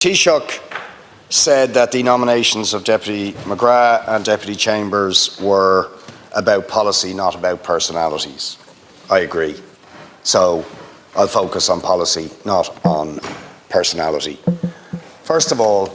Taoiseach said that the nominations of Deputy McGrath and Deputy Chambers were about policy, not about personalities. I agree. So I'll focus on policy, not on personality. First of all,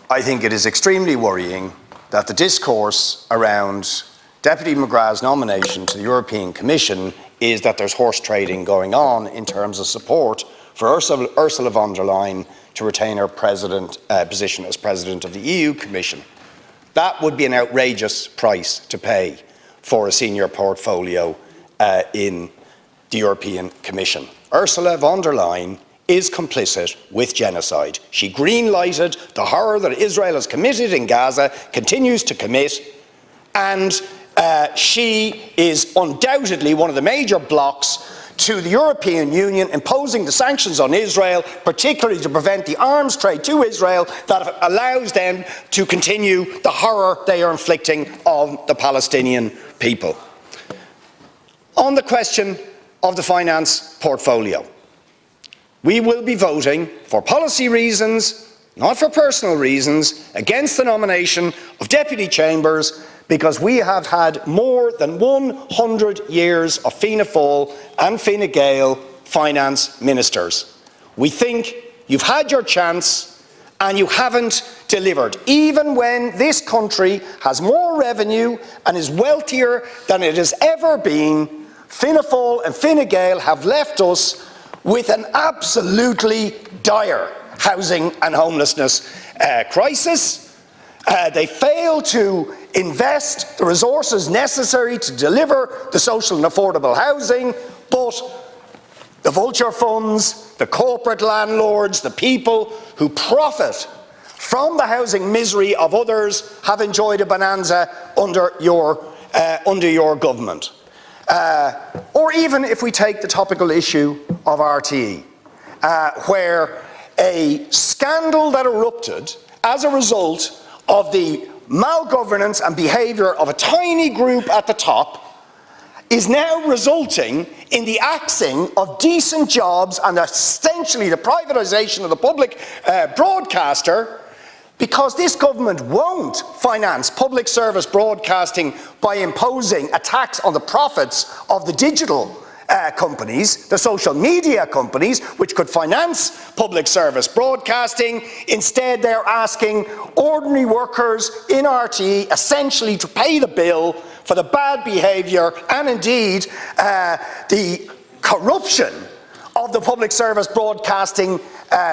I think it is extremely worrying that the discourse around Deputy McGrath's nomination to the European Commission is that there's horse trading going on in terms of support for Ursula von der Leyen to retain her position as President of the EU Commission. That would be an outrageous price to pay for a senior portfolio in the European Commission. Ursula von der Leyen is complicit with genocide. She green-lighted the horror that Israel has committed in Gaza, continues to commit, and she is undoubtedly one of the major blocs to the European Union imposing the sanctions on Israel, particularly to prevent the arms trade to Israel that allows them to continue the horror they are inflicting on the Palestinian people. On the question of the finance portfolio, we will be voting for policy reasons, not for personal reasons, against the nomination of Deputy Chambers, because we have had more than 100 years of Fianna Fáil and Fine Gael finance ministers. We think you've had your chance and you haven't delivered. Even when this country has more revenue and is wealthier than it has ever been, Fianna Fáil and Fine Gael have left us with an absolutely dire housing and homelessness crisis. They fail to invest the resources necessary to deliver the social and affordable housing, but the vulture funds, the corporate landlords, the people who profit from the housing misery of others have enjoyed a bonanza under your government. Or even if we take the topical issue of RTE, where a scandal that erupted as a result of the malgovernance and behaviour of a tiny group at the top is now resulting in the axing of decent jobs and essentially the privatisation of the public broadcaster, because this government won't finance public service broadcasting by imposing a tax on the profits of the digital companies, the social media companies, which could finance public service broadcasting. Instead, they're asking ordinary workers in RTE essentially to pay the bill for the bad behaviour and indeed the corruption of the public service broadcasting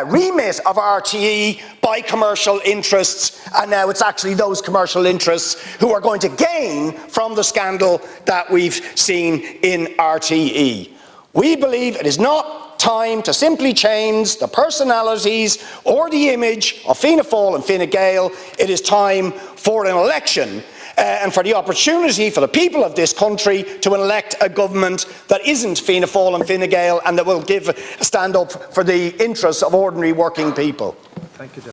remit of RTE by commercial interests, and now it's actually those commercial interests who are going to gain from the scandal that we've seen in RTE. We believe it is not time to simply change the personalities or the image of Fianna Fáil and Fine Gael. It is time for an election and for the opportunity for the people of this country to elect a government that isn't Fianna Fáil and Fine Gael and that will stand up for the interests of ordinary working people. Thank you.